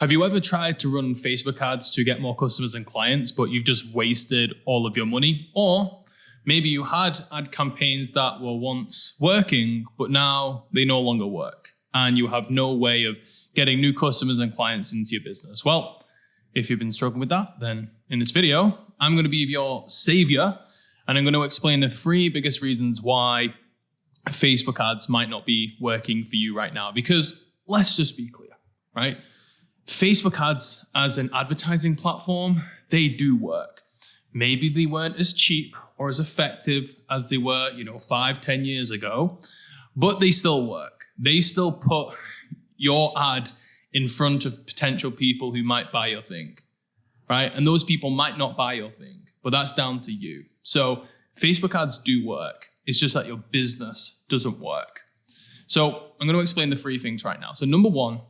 Have you ever tried to run Facebook ads to get more customers and clients, but you've just wasted all of your money? Or maybe you had ad campaigns that were once working, but now they no longer work, and you have no way of getting new customers and clients into your business. Well, if you've been struggling with that, then in this video, I'm going to be your savior, and I'm going to explain the 3 biggest reasons why Facebook ads might not be working for you right now. Because let's just be clear, right? Facebook ads as an advertising platform, they do work. Maybe they weren't as cheap or as effective as they were, 5-10 years ago, but they still work. They still put your ad in front of potential people who might buy your thing, right? And those people might not buy your thing, but that's down to you. So Facebook ads do work. It's just that your business doesn't work. So I'm going to explain the 3 things right now. So number 1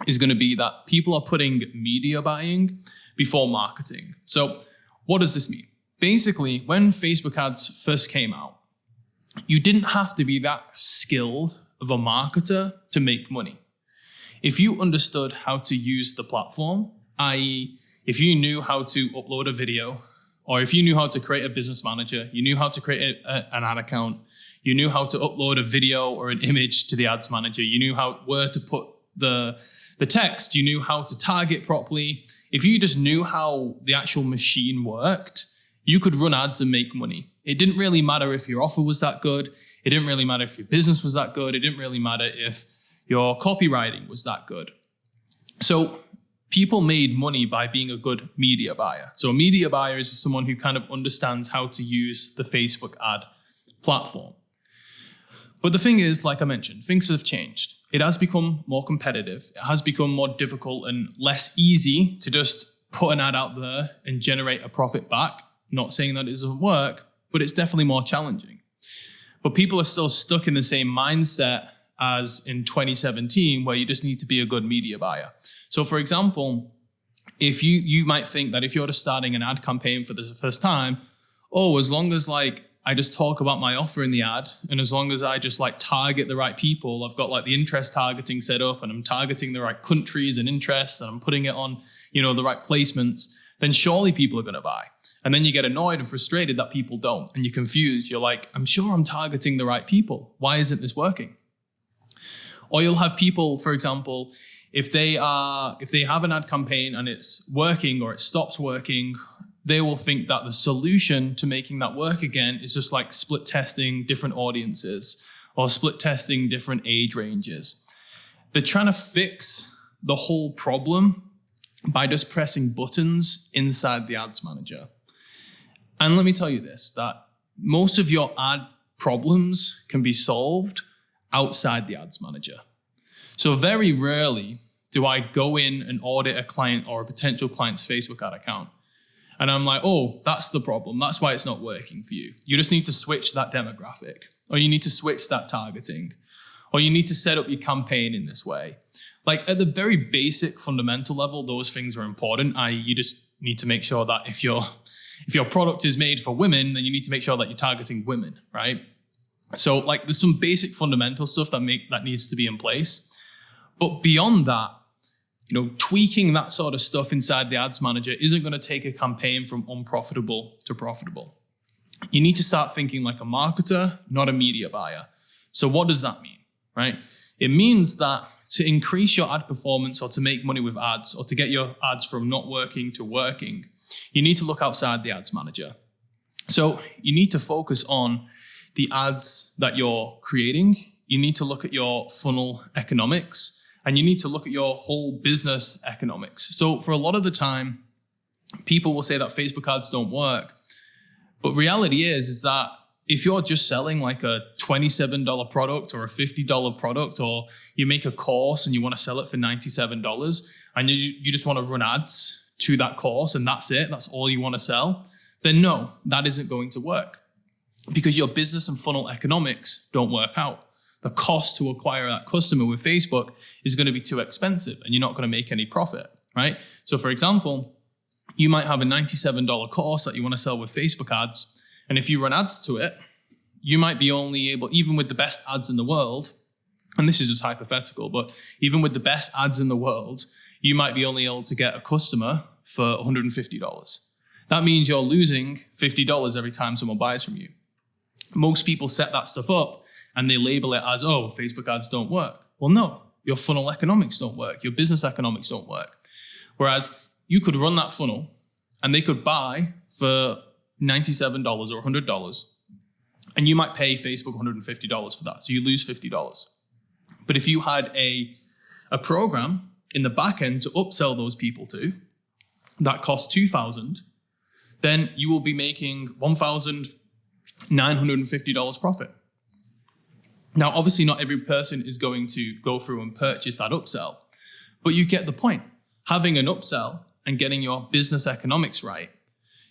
is going to be that people are putting media buying before marketing. So what does this mean? Basically, when Facebook ads first came out, you didn't have to be that skilled of a marketer to make money. If you understood how to use the platform, i.e., if you knew how to upload a video, or if you knew how to create a business manager, you knew how to create an ad account, you knew how to upload a video or an image to the ads manager, you knew where to put the text, you knew how to target properly. If you just knew how the actual machine worked, you could run ads and make money. It didn't really matter if your offer was that good. It didn't really matter if your business was that good. It didn't really matter if your copywriting was that good. So people made money by being a good media buyer. So a media buyer is someone who kind of understands how to use the Facebook ad platform. But the thing is, like I mentioned, things have changed. It has become more competitive. It has become more difficult and less easy to just put an ad out there and generate a profit back. Not saying that it doesn't work, but it's definitely more challenging. But people are still stuck in the same mindset as in 2017, where you just need to be a good media buyer. So for example, if you might think that if you're just starting an ad campaign for the first time, as long as I just talk about my offer in the ad, and as long as I just target the right people, I've got the interest targeting set up, and I'm targeting the right countries and interests, and I'm putting it on, the right placements, then surely people are going to buy. And then you get annoyed and frustrated that people don't, and you're confused. You're like, I'm sure I'm targeting the right people. Why isn't this working? Or you'll have people, for example, if they have an ad campaign and it's working or it stops working, they will think that the solution to making that work again is just split testing different audiences or split testing different age ranges. They're trying to fix the whole problem by just pressing buttons inside the ads manager. And let me tell you this, that most of your ad problems can be solved outside the ads manager. So very rarely do I go in and audit a client or a potential client's Facebook ad account. And I'm like, that's the problem. That's why it's not working for you. You just need to switch that demographic, or you need to switch that targeting, or you need to set up your campaign in this way. At the very basic fundamental level, those things are important. You just need to make sure that if your product is made for women, then you need to make sure that you're targeting women, right? So there's some basic fundamental stuff that needs to be in place. But beyond that, tweaking that sort of stuff inside the ads manager isn't going to take a campaign from unprofitable to profitable. You need to start thinking like a marketer, not a media buyer. So what does that mean, right? It means that to increase your ad performance or to make money with ads or to get your ads from not working to working, you need to look outside the ads manager. So you need to focus on the ads that you're creating. You need to look at your funnel economics, and you need to look at your whole business economics. So for a lot of the time, people will say that Facebook ads don't work. But reality is that if you're just selling a $27 product or a $50 product, or you make a course and you want to sell it for $97 and you just want to run ads to that course and that's it, that's all you want to sell, then no, that isn't going to work because your business and funnel economics don't work out. The cost to acquire that customer with Facebook is going to be too expensive and you're not going to make any profit, right? So for example, you might have a $97 course that you want to sell with Facebook ads. And if you run ads to it, you might be only able, even with the best ads in the world, and this is just hypothetical, but even with the best ads in the world, you might be only able to get a customer for $150. That means you're losing $50 every time someone buys from you. Most people set that stuff up and they label it as, oh, Facebook ads don't work. Well, no, your funnel economics don't work. Your business economics don't work. Whereas you could run that funnel and they could buy for $97 or $100. And you might pay Facebook $150 for that. So you lose $50. But if you had a program in the back end to upsell those people to, that costs $2,000, then you will be making $1,950 profit. Now, obviously not every person is going to go through and purchase that upsell, but you get the point. Having an upsell and getting your business economics right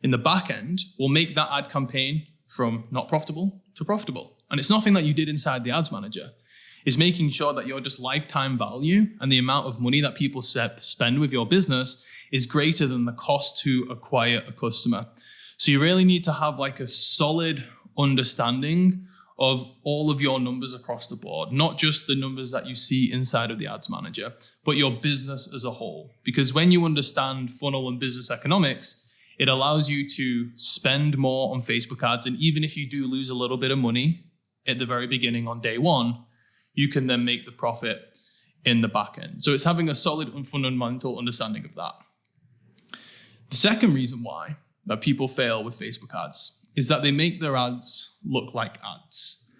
in the back end will make that ad campaign from not profitable to profitable. And it's nothing that you did inside the ads manager. It's making sure that your just lifetime value and the amount of money that people spend with your business is greater than the cost to acquire a customer. So you really need to have like a solid understanding of all of your numbers across the board, not just the numbers that you see inside of the ads manager, but your business as a whole. Because when you understand funnel and business economics, it allows you to spend more on Facebook ads. And even if you do lose a little bit of money at the very beginning on day one, you can then make the profit in the back end. So it's having a solid and fundamental understanding of that. The second reason why that people fail with Facebook ads is that they make their ads look like ads.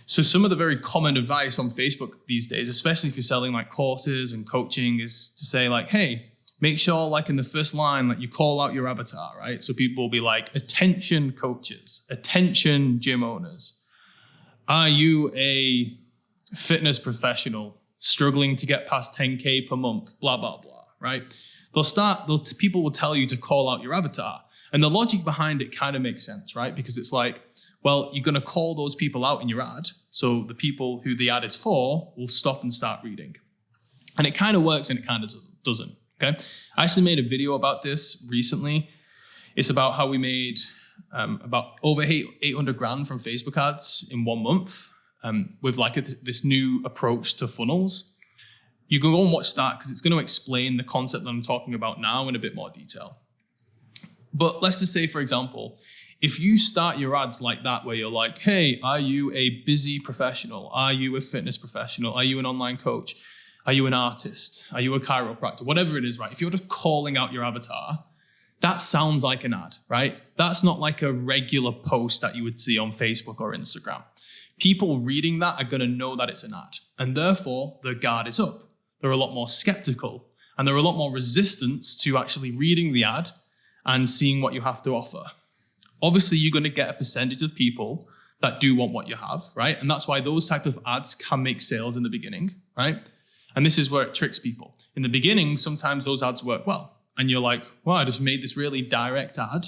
So some of the very common advice on Facebook these days, especially if you're selling like courses and coaching, is to say like, hey, make sure like in the first line, like you call out your avatar, right? So people will be like, attention coaches, attention gym owners. Are you a fitness professional struggling to get past 10K per month, blah, blah, blah, right? People will tell you to call out your avatar. And the logic behind it kind of makes sense, right? Because it's like, well, you're going to call those people out in your ad. So the people who the ad is for will stop and start reading. And it kind of works and it kind of doesn't, okay? I actually made a video about this recently. It's about how we made about over 800 grand from Facebook ads in 1 month with like this new approach to funnels. You can go and watch that because it's going to explain the concept that I'm talking about now in a bit more detail. But let's just say, for example, if you start your ads like that, where you're like, hey, are you a busy professional? Are you a fitness professional? Are you an online coach? Are you an artist? Are you a chiropractor? Whatever it is, right? If you're just calling out your avatar, that sounds like an ad, right? That's not like a regular post that you would see on Facebook or Instagram. People reading that are going to know that it's an ad. And therefore, their guard is up. They're a lot more skeptical. And they're a lot more resistant to actually reading the ad and seeing what you have to offer. Obviously, you're going to get a percentage of people that do want what you have, right? And that's why those type of ads can make sales in the beginning, right? And this is where it tricks people. In the beginning, sometimes those ads work well. And you're like, well, I just made this really direct ad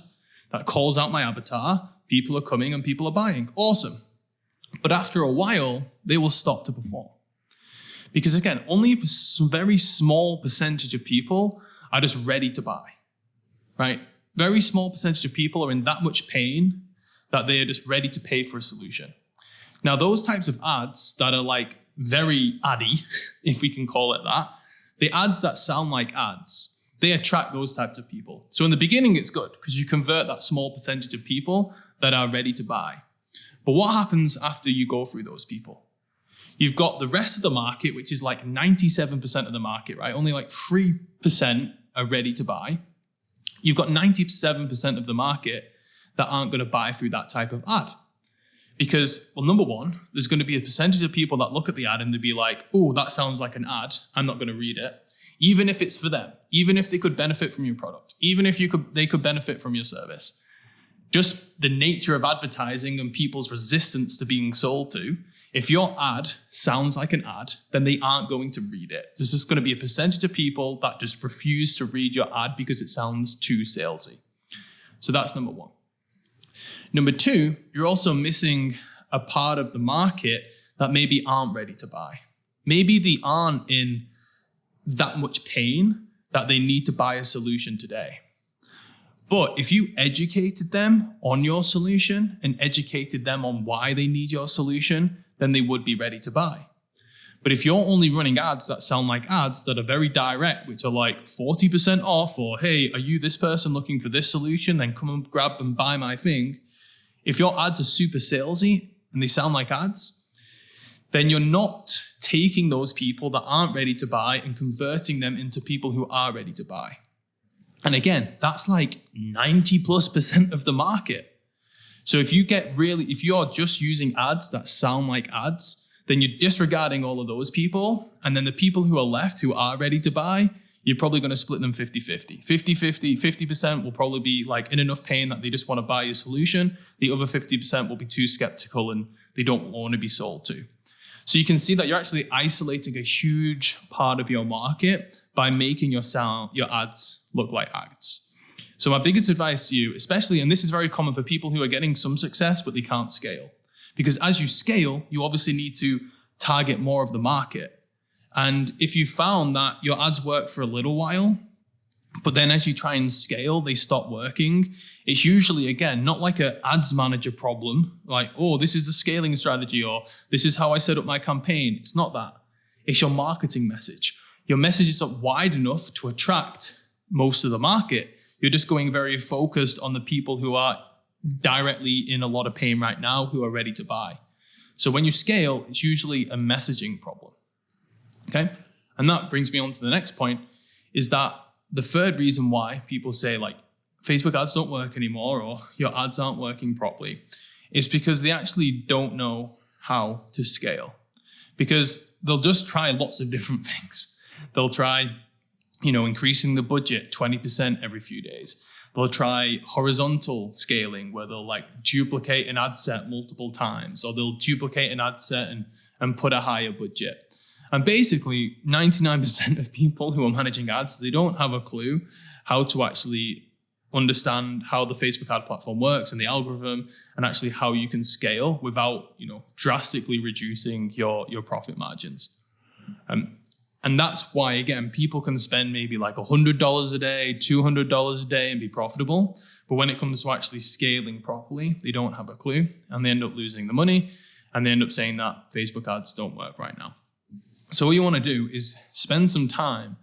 that calls out my avatar. People are coming and people are buying. Awesome. But after a while, they will stop to perform. Because again, only a very small percentage of people are just ready to buy, right? Very small percentage of people are in that much pain that they are just ready to pay for a solution. Now, those types of ads that are like very addy, if we can call it that, the ads that sound like ads, they attract those types of people. So in the beginning, it's good because you convert that small percentage of people that are ready to buy. But what happens after you go through those people? You've got the rest of the market, which is like 97% of the market, right? Only like 3% are ready to buy. You've got 97% of the market that aren't going to buy through that type of ad. Because, well, number one, there's going to be a percentage of people that look at the ad and they'll be like, oh, that sounds like an ad. I'm not going to read it. Even if it's for them, even if they could benefit from your product, even if they could benefit from your service. Just the nature of advertising and people's resistance to being sold to, if your ad sounds like an ad, then they aren't going to read it. There's just going to be a percentage of people that just refuse to read your ad because it sounds too salesy. So that's number one. Number two, you're also missing a part of the market that maybe aren't ready to buy. Maybe they aren't in that much pain that they need to buy a solution today. But if you educated them on your solution and educated them on why they need your solution, then they would be ready to buy. But if you're only running ads that sound like ads that are very direct, which are like 40% off, or hey, are you this person looking for this solution? Then come and grab and buy my thing. If your ads are super salesy and they sound like ads, then you're not taking those people that aren't ready to buy and converting them into people who are ready to buy. And again, that's like 90+% of the market. So if you're just using ads that sound like ads, then you're disregarding all of those people. And then the people who are left who are ready to buy, you're probably going to split them 50-50. 50-50, 50% will probably be like in enough pain that they just want to buy your solution. The other 50% will be too skeptical and they don't want to be sold to. So you can see that you're actually isolating a huge part of your market by making your ads look like ads. So my biggest advice to you, especially, and this is very common for people who are getting some success, but they can't scale. Because as you scale, you obviously need to target more of the market. And if you found that your ads work for a little while, but then as you try and scale, they stop working, it's usually, again, not like an ads manager problem, like, oh, this is the scaling strategy, or this is how I set up my campaign. It's not that. It's your marketing message. Your message is not wide enough to attract most of the market. You're just going very focused on the people who are directly in a lot of pain right now, who are ready to buy. So when you scale, it's usually a messaging problem. Okay? And that brings me on to the next point, is that the third reason why people say like Facebook ads don't work anymore or your ads aren't working properly is because they actually don't know how to scale. Because they'll just try lots of different things. They'll try, increasing the budget 20% every few days. They'll try horizontal scaling where they'll like duplicate an ad set multiple times, or they'll duplicate an ad set and put a higher budget. And basically 99% of people who are managing ads, they don't have a clue how to actually understand how the Facebook ad platform works and the algorithm, and actually how you can scale without, drastically reducing your profit margins. And that's why, again, people can spend maybe like $100 a day, $200 a day and be profitable. But when it comes to actually scaling properly, they don't have a clue and they end up losing the money and they end up saying that Facebook ads don't work right now. So what you want to do is spend some time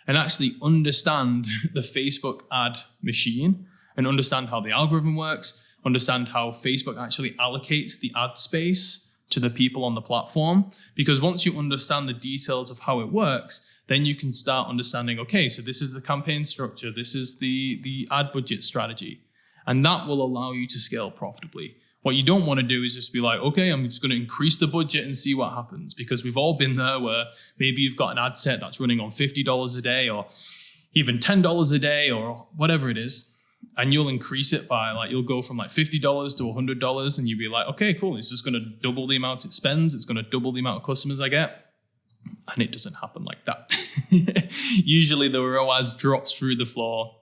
and actually understand the Facebook ad machine and understand how the algorithm works, understand how Facebook actually allocates the ad space to the people on the platform. Because once you understand the details of how it works, then you can start understanding, okay, so this is the campaign structure, this is the ad budget strategy, and that will allow you to scale profitably. What you don't want to do is just be like, okay, I'm just going to increase the budget and see what happens, because we've all been there where maybe you've got an ad set that's running on $50 a day or even $10 a day or whatever it is. And you'll increase it by you'll go from $50 to $100 and you'll be like, okay, cool. It's just going to double the amount it spends. It's going to double the amount of customers I get. And it doesn't happen like that. Usually the ROAS drops through the floor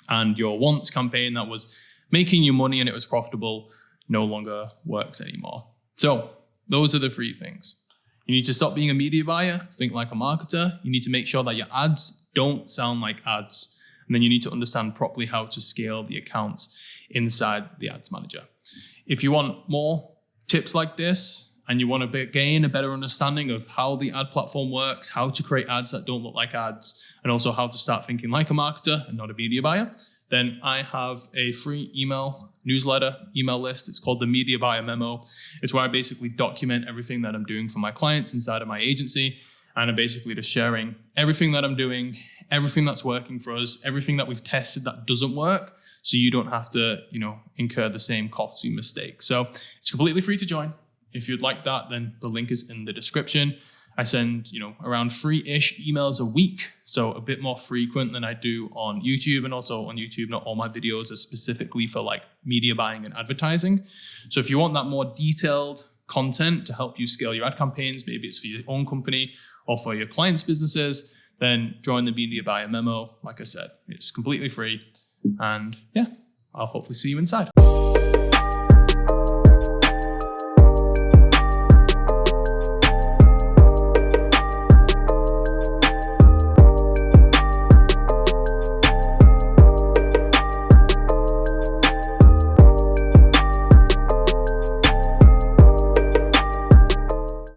and your once campaign that was making you money and it was profitable no longer works anymore. So those are the three things. You need to stop being a media buyer, think like a marketer. You need to make sure that your ads don't sound like ads. And then you need to understand properly how to scale the accounts inside the ads manager. If you want more tips like this and you want to gain a better understanding of how the ad platform works, how to create ads that don't look like ads, and also how to start thinking like a marketer and not a media buyer, then I have a free email list. It's called the Media Buyer Memo. It's where I basically document everything that I'm doing for my clients inside of my agency. And I'm basically just sharing everything that I'm doing, everything that's working for us, everything that we've tested that doesn't work, so you don't have to, incur the same costly mistake. So it's completely free to join. If you'd like that, then the link is in the description. I send, around 3-ish emails a week, so a bit more frequent than I do on YouTube. And also on YouTube, not all my videos are specifically for media buying and advertising. So if you want that more detailed content to help you scale your ad campaigns, maybe it's for your own company or for your clients' businesses, then join the Media Buyer Memo. Like I said, it's completely free. And yeah, I'll hopefully see you inside.